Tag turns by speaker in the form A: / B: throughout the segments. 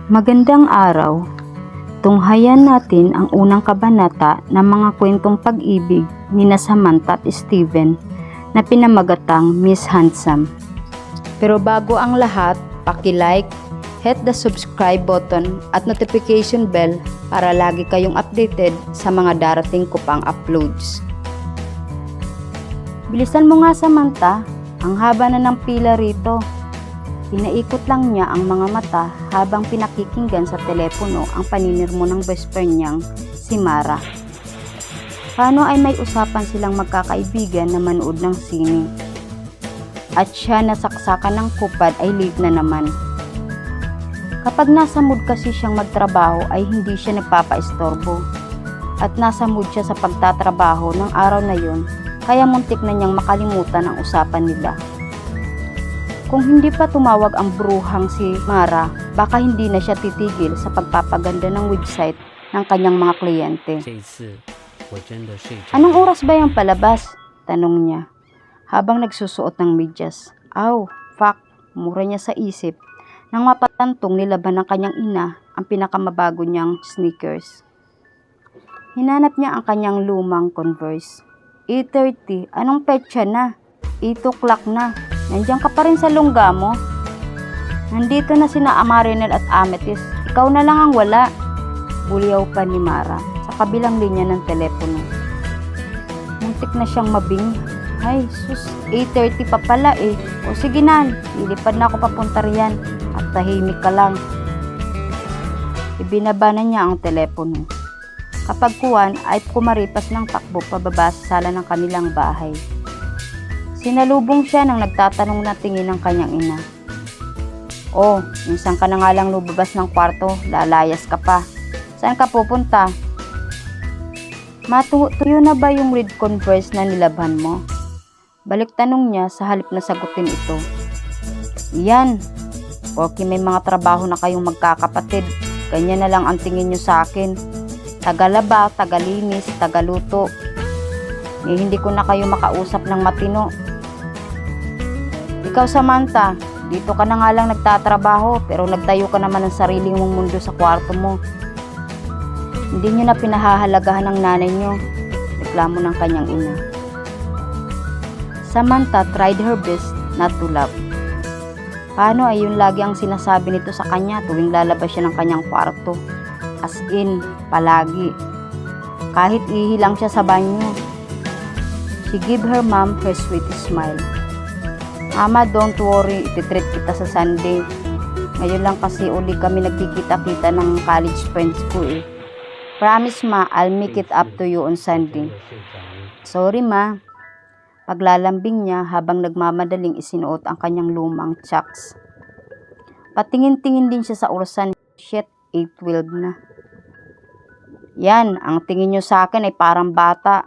A: Magandang araw. Tunghayan natin ang unang kabanata ng mga kwentong pag-ibig ni Samantha at Steven na pinamagatang Miss Handsome. Pero bago ang lahat, paki-like, hit the subscribe button at notification bell para lagi kayong updated sa mga darating ko pang uploads. Bilisan mo nga, Samantha, ang haba na ng pila rito. Pinaikot lang niya ang mga mata habang pinakikinggan sa telepono ang paninirmo ng best friend niyang si Mara. Paano ay may usapan silang magkakaibigan na manood ng sine? At siya nasaksakan ng kupad ay late na naman. Kapag nasa mood kasi siyang magtrabaho ay hindi siya nagpapaistorbo. At nasa mood siya sa pagtatrabaho ng araw na yun, kaya muntik na niyang makalimutan ang usapan nila. Kung hindi pa tumawag ang bruhang si Mara, baka hindi na siya titigil sa pagpapaganda ng website ng kanyang mga kliyente. Anong oras ba yung palabas? Tanong niya, habang nagsusuot ng medyas. Aw, fuck, mura niya sa isip, nang mapatantong nilaban ng kanyang ina ang pinakamabago niyang sneakers. Hinanap niya ang kanyang lumang Converse. 8:30, anong petsa na? 8 o'clock na. Nandiyan ka pa rin sa lungga mo. Nandito na sina Amarinel at Amethyst. Ikaw na lang ang wala. Buliyaw pa ni Mara sa kabilang linya ng telepono. Muntik na siyang mabing. Ay, sus, 8:30 pa pala eh. O sige na, lilipad na ako papunta riyan. At tahimik ka lang. Ibinaba na niya ang telepono. Kapag kuwan ay kumaripas ng takbo pababa sa sala ng kanilang bahay. Sinalubong siya nang nagtatanong na tingin ng kanyang ina. Oh, minsan ka na nga lang lumabas ng kwarto, lalayas ka pa. Saan ka pupunta? Matuyo na ba yung red Converse na nilabhan mo? Balik tanong niya sa halip na sagutin ito. Yan, porque may mga trabaho na kayong magkakapatid, ganyan na lang ang tingin nyo sa akin. Tagalaba, tagalinis, tagaluto. Hindi ko na kayo makausap ng matino. Ikaw, Samantha, dito ka na nga lang nagtatrabaho pero nagtayo ka naman ng sarili mong mundo sa kwarto mo. Hindi nyo na pinahahalagahan ng nanay nyo, reklamo ng kanyang ina. Samantha tried her best not to laugh. Paano ay yun lagi ang sinasabi nito sa kanya tuwing lalabas siya ng kanyang kwarto? As in, palagi. Kahit ihilang siya sa banyo. She gave her mom her sweet smile. Mama, don't worry, ititreat kita sa Sunday. Ngayon lang kasi uli kami nagkikita-kita ng college friends ko eh. Promise ma, I'll make it up to you on Sunday. Sorry ma. Paglalambing niya habang nagmamadaling isinuot ang kanyang lumang chucks. Patingin-tingin din siya sa orasan. Shit, 8:12 na. Yan, ang tingin nyo sa akin ay parang bata.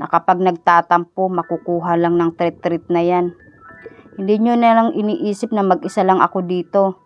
A: Na kapag nagtatampo, makukuha lang ng treat-treat na yan. Hindi nyo na lang iniisip na mag-isa lang ako dito.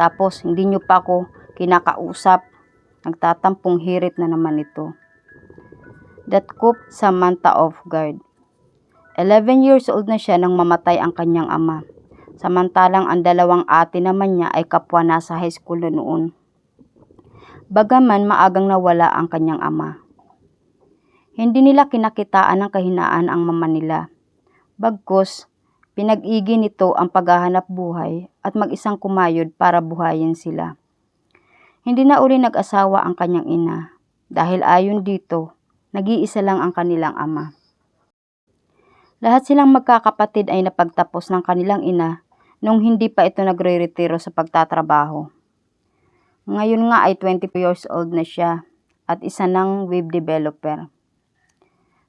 A: Tapos, hindi nyo pa ako kinakausap. Nagtatampong hirit na naman ito. That caught Samantha off guard. 11 years old na siya nang mamatay ang kanyang ama. Samantalang ang dalawang ate naman niya ay kapwa nasa high school na noon. Bagaman maagang nawala ang kanyang ama. Hindi nila kinakitaan ng kahinaan ang mama nila. Bagkus, pinag-igi nito ang paghahanap buhay at mag-isang kumayod para buhayin sila. Hindi na uli nag-asawa ang kanyang ina dahil ayon dito, nag-iisa lang ang kanilang ama. Lahat silang magkakapatid ay napagtapos ng kanilang ina nung hindi pa ito nagre-retiro sa pagtatrabaho. Ngayon nga ay 20 years old na siya at isa ng web developer.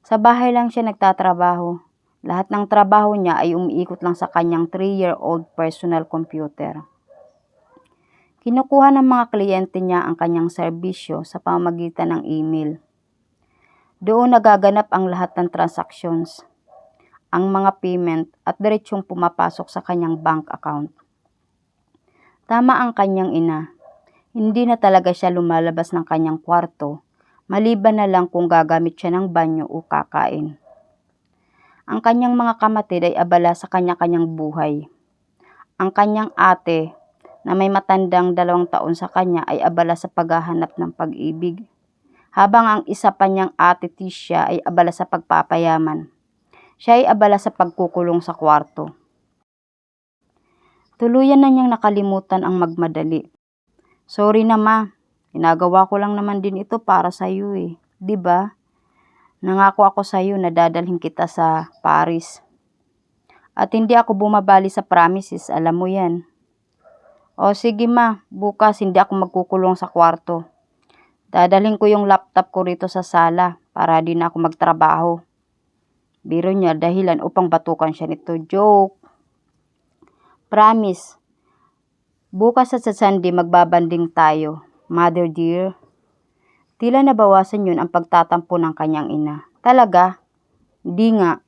A: Sa bahay lang siya nagtatrabaho. Lahat ng trabaho niya ay umiikot lang sa kanyang 3-year-old personal computer. Kinukuha ng mga kliyente niya ang kanyang serbisyo sa pamamagitan ng email. Doon nagaganap ang lahat ng transactions, ang mga payment at diretsong pumapasok sa kanyang bank account. Tama ang kanyang ina. Hindi na talaga siya lumalabas ng kanyang kwarto, maliban na lang kung gagamit siya ng banyo o kakain. Ang kanyang mga kapatid ay abala sa kanya-kanyang buhay. Ang kanyang ate na may matandang 2 taon sa kanya ay abala sa paghahanap ng pag-ibig, habang ang isa pa niyang ate Tisha ay abala sa pagpapayaman. Siya ay abala sa pagkukulong sa kwarto. Tuluyan na niyang nakalimutan ang magmadali. Sorry na ma, ginagawa ko lang naman din ito para sa iyo eh, 'di ba? Nangako ako sa iyo na dadalhin kita sa Paris. At hindi ako bumabali sa promises, alam mo 'yan. O sige ma, bukas hindi ako magkukulong sa kwarto. Dadalhin ko yung laptop ko rito sa sala para di na ako magtrabaho. Biro niya dahilan upang batukan siya nito. Joke. Promise. Bukas at sa Sunday magbabanding tayo, mother dear. Tila nabawasan yun ang pagtatampo ng kanyang ina. Talaga? Di nga.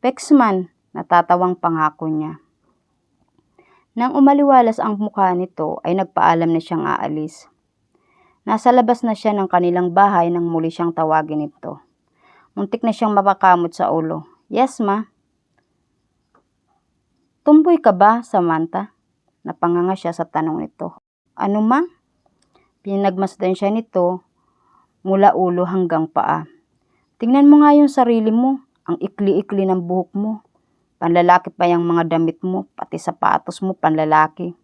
A: Pexman, natatawang pangako niya. Nang umaliwalas ang mukha nito ay nagpaalam na siyang aalis. Nasa labas na siya ng kanilang bahay nang muli siyang tawagin ito. Muntik na siyang mapakamot sa ulo. Yes ma. Tumboy ka ba, Samantha? Napanganga siya sa tanong nito. Ano ma? Pinagmasdan siya nito mula ulo hanggang paa. Tingnan mo nga yung sarili mo. Ang ikli-ikli ng buhok mo. Panlalaki pa yung mga damit mo, pati sapatos mo panlalaki.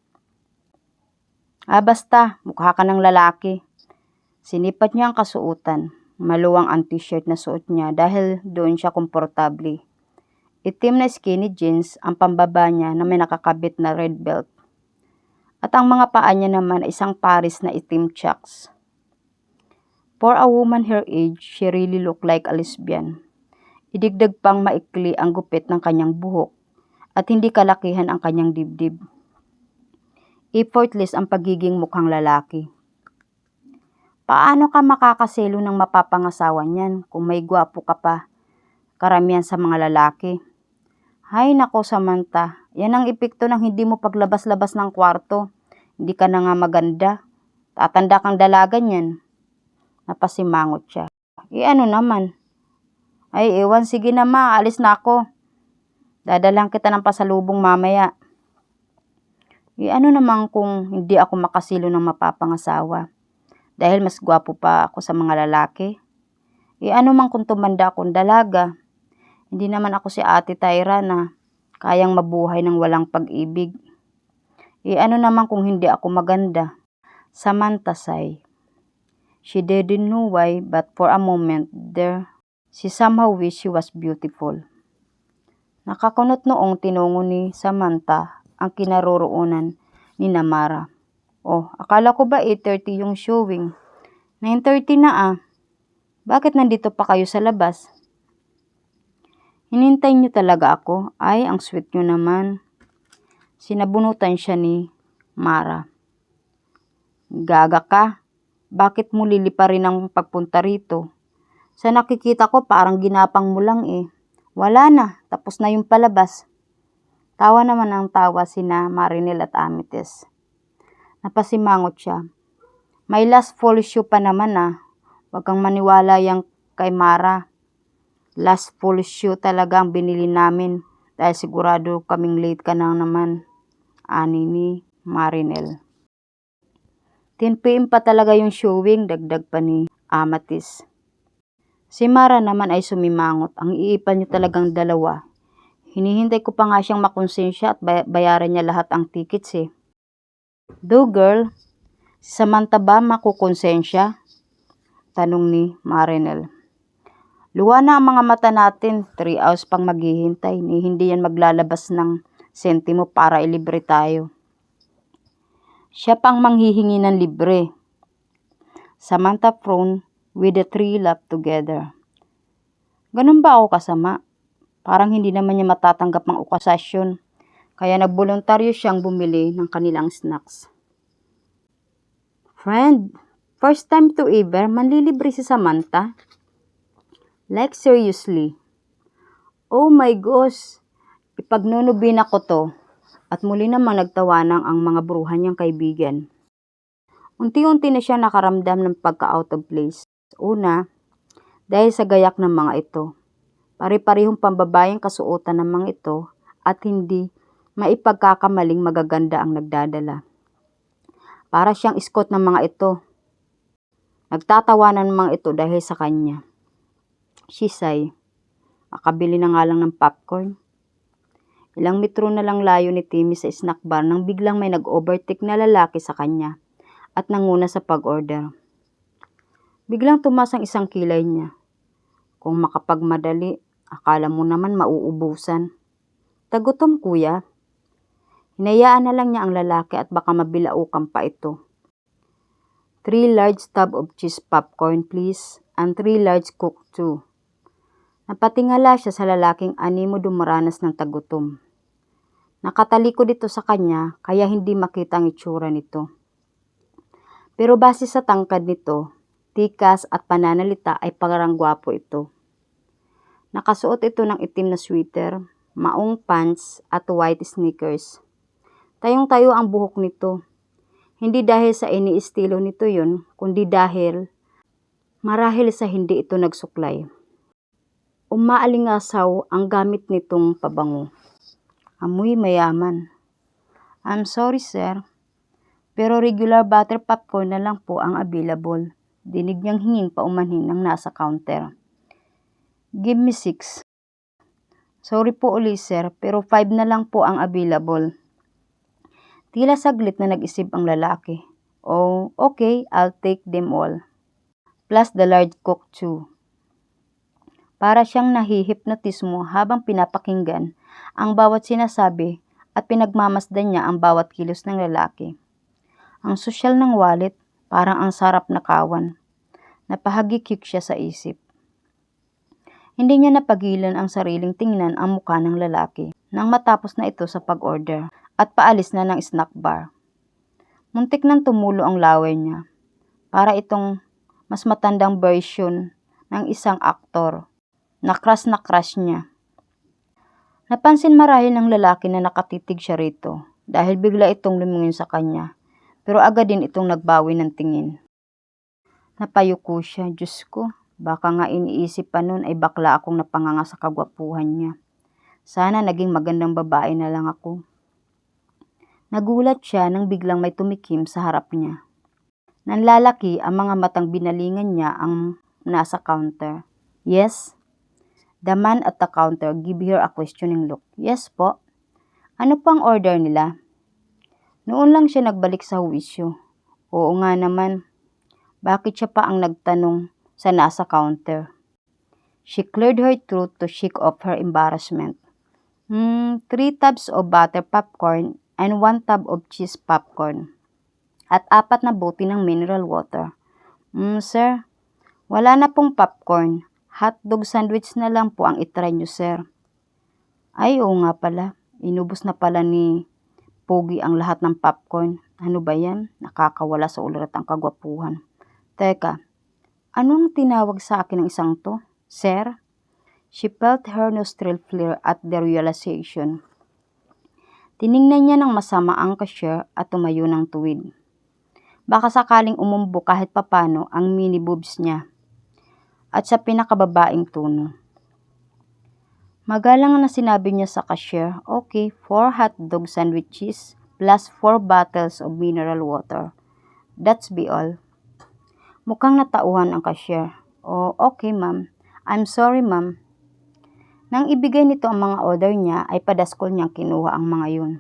A: Basta, mukha ka ng lalaki. Sinipat niya ang kasuotan. Maluwang ang t-shirt na suot niya dahil doon siya komportable. Itim na skinny jeans ang pambaba niya na may nakakabit na red belt. At ang mga paa niya naman ay isang pares na itim chucks. For a woman her age, she really looked like a lesbian. Idigdag pang maikli ang gupit ng kanyang buhok at hindi kalakihan ang kanyang dibdib. Effortless ang pagiging mukhang lalaki. Paano ka makakaselo ng mapapangasawa niyan kung may gwapo ka pa? Karamihan sa mga lalaki. Hay nako Samantha, yan ang epekto ng hindi mo paglabas-labas ng kwarto. Hindi ka na nga maganda. Tatanda kang dalaga niyan. Napasimangot siya. Ano naman? Ay, ewan, sige na ma, alis na ako. Dadalang kita ng pasalubong mamaya. Ano naman kung hindi ako makasilo ng mapapangasawa? Dahil mas gwapo pa ako sa mga lalaki. Ano man kung tumanda akong dalaga? Hindi naman ako si Ate Tyra na kayang mabuhay ng walang pag-ibig. Ano naman kung hindi ako maganda? Samantha sighed. She didn't know why, but for a moment there, she somehow wished she was beautiful. Nakakunot noong tinungo ni Samantha ang kinaroroonan ni Mara. Oh, akala ko ba 8:30 yung showing? 9:30 na Bakit nandito pa kayo sa labas? Hinintay niyo talaga ako? Ay, ang sweet niyo naman. Sinabunutan siya ni Mara. Gaga ka. Bakit mo liliparin ang pagpunta rito? Sa nakikita ko parang ginapang mo lang Wala na, tapos na yung palabas. Tawa naman ang tawa sina Marinel at Amethyst. Napasimangot siya. May last fall show pa naman Huwag kang maniwala yang kay Mara. Last fall show talaga ang binili namin dahil sigurado kaming late ka na naman. Ani ni Marinel. 10 PM pa talaga yung showing, dagdag pa ni Amethyst. Si Mara naman ay sumimangot. Ang iipan niyo talagang dalawa. Hinihintay ko pa nga siyang makonsensya at bayaran niya lahat ang tickets Do girl, si Samantha ba makukonsensya? Tanong ni Marinel. Luwa na ang mga mata natin. 3 hours pang maghihintay. Hindi yan maglalabas ng sentimo para ilibre tayo. Siya pang manghihingi ng libre. Samantha frowned with the 3 laughed together. Ganun ba ako kasama? Parang hindi naman niya matatanggap ang okasasyon. Kaya nagboluntaryo siyang bumili ng kanilang snacks. Friend, first time to ever, manlilibre si Samantha? Like seriously? Oh my gosh, ipagnunubin ako to. At muli namang nagtawanang ang mga bruhan niyang kaibigan. Unti-unti na siya nakaramdam ng pagka-out of place. Una, dahil sa gayak ng mga ito. Pare-parehong pambabayang kasuotan ng mga ito at hindi maipagkakamaling magaganda ang nagdadala. Para siyang iskot ng mga ito. Nagtatawanan ng mga ito dahil sa kanya. Shisay, makabili na nga lang ng popcorn. Ilang metro na lang layo ni Timmy sa snack bar nang biglang may nag-overtake na lalaki sa kanya at nanguna sa pag-order. Biglang tumas ang isang kilay niya. Kung makapagmadali, akala mo naman mauubusan. Tagutom kuya. Hinayaan na lang niya ang lalaki at baka mabilaukan pa ito. 3 large tub of cheese popcorn please and 3 large coke too. Napatingala siya sa lalaking animo dumaranas ng tagutom. Nakatalikod ito sa kanya kaya hindi makita ang itsura nito. Pero base sa tangkad nito, tikas at pananalita ay parang gwapo ito. Nakasuot ito ng itim na sweater, maong pants at white sneakers. Tayong-tayo ang buhok nito. Hindi dahil sa iniestilo nito yun, kundi dahil marahil sa hindi ito nagsuklay. Umaalingasaw ang gamit nitong pabango. Amoy mayaman. I'm sorry sir, pero regular butter popcorn na lang po ang available. Dinig niyang hingin paumanhin ng nasa counter. Give me 6. Sorry po ulit sir, pero 5 na lang po ang available. Tila saglit na nag-isip ang lalaki. Oh, okay, I'll take them all. Plus the large coke too. Para siyang nahihipnotismo habang pinapakinggan ang bawat sinasabi at pinagmamasdan niya ang bawat kilos ng lalaki. Ang sosyal ng wallet, parang ang sarap na kawan. Napahagikik siya sa isip. Hindi niya napagilan ang sariling tingnan ang mukha ng lalaki nang matapos na ito sa pag-order at paalis na ng snack bar. Muntik nang tumulo ang laway niya. Para itong mas matandang version ng isang aktor na crush niya. Napansin marahil ng lalaki na nakatitig siya rito dahil bigla itong lumingin sa kanya pero agad din itong nagbawi ng tingin. Napayuko siya. Diyos ko, baka nga iniisip pa nun ay bakla akong napanganga sa kagwapuhan niya. Sana naging magandang babae na lang ako. Nagulat siya nang biglang may tumikim sa harap niya. Nanlalaki ang mga matang binalingan niya ang nasa counter. Yes? The man at the counter give her a questioning look. Yes po. Ano po ang order nila? Noon lang siya nagbalik sa huwisyo. Oo nga naman. Bakit siya pa ang nagtanong sa nasa counter? She cleared her throat to shake off her embarrassment. 3 tubs of butter popcorn and 1 tub of cheese popcorn. At 4 na bote ng mineral water. Sir, wala na pong popcorn. Hotdog sandwich na lang po ang itry nyo, sir. Ay, oo nga pala. Inubos na pala ni Pogi ang lahat ng popcorn. Ano ba yan? Nakakawala sa ulat ang kagwapuhan. Teka, anong tinawag sa akin ng isang to? Sir? She felt her nostril flare at the realization. Tiningnan niya ng masama ang cashier at tumayo ng tuwid. Baka sakaling umumbo kahit papano ang mini boobs niya. At sa pinakababaing tono. Magalang na sinabi niya sa cashier, okay, 4 hotdog sandwiches plus 4 bottles of mineral water. That's be all. Mukhang natauhan ang cashier. Oh, okay ma'am. I'm sorry ma'am. Nang ibigay nito ang mga order niya ay padaskol niyang kinuha ang mga yun.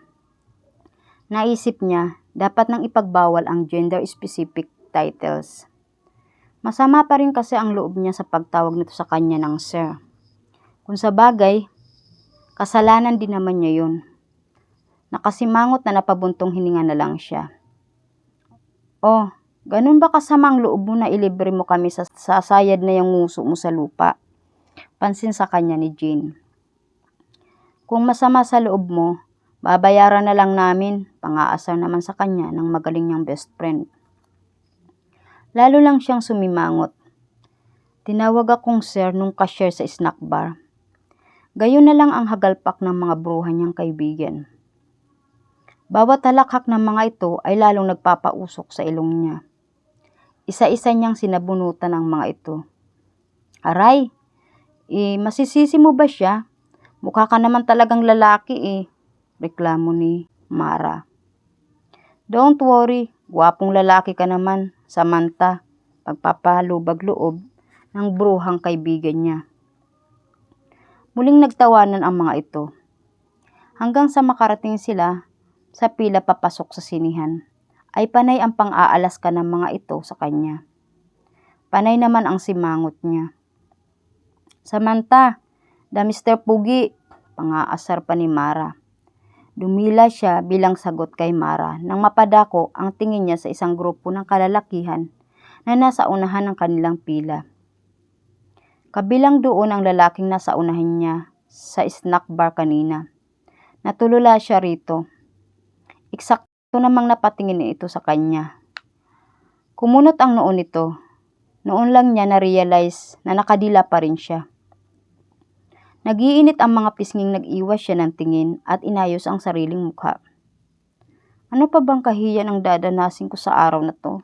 A: Naisip niya, dapat nang ipagbawal ang gender-specific titles. Masama pa rin kasi ang loob niya sa pagtawag nito sa kanya ng sir. Kung sa bagay, kasalanan din naman niya yun. Nakasimangot na napabuntong hininga na lang siya. Oh, ganun ba kasama ang loob mo na ilibre mo kami sa sayad na yung nguso mo sa lupa? Pansin sa kanya ni Jean. Kung masama sa loob mo, babayaran na lang namin. Pang-aasar naman sa kanya ng magaling niyang best friend. Lalo lang siyang sumimangot. Tinawag akong sir nung cashier sa snack bar. Gayon na lang ang hagalpak ng mga bruhan niyang kaibigan. Bawat halakhak ng mga ito ay lalong nagpapausok sa ilong niya. Isa-isa niyang sinabunutan ang mga ito. Aray, masisisi mo ba siya? Mukha ka naman talagang lalaki reklamo ni Mara. Don't worry, Gwapong lalaki ka naman, Samantha, pagpapalubag loob ng bruhang kaibigan niya. Muling nagtawanan ang mga ito. Hanggang sa makarating sila sa pila papasok sa sinihan, ay panay ang pang-aalas ka ng mga ito sa kanya. Panay naman ang simangot niya. Samantha, the Mr. Pugi, pangaasar pa ni Mara. Dumila siya bilang sagot kay Mara nang mapadako ang tingin niya sa isang grupo ng kalalakihan na nasa unahan ng kanilang pila. Kabilang doon ang lalaking nasa unahan niya sa snack bar kanina. Natulala siya rito. Eksakto namang napatingin ito sa kanya. Kumunot ang noo nito. Noon lang niya na-realize na nakadila pa rin siya. Nagiinit ang mga pisnging, nag-iwas siya ng tingin at inayos ang sariling mukha. Ano pa bang kahiyan ang dadanasin ko sa araw na to?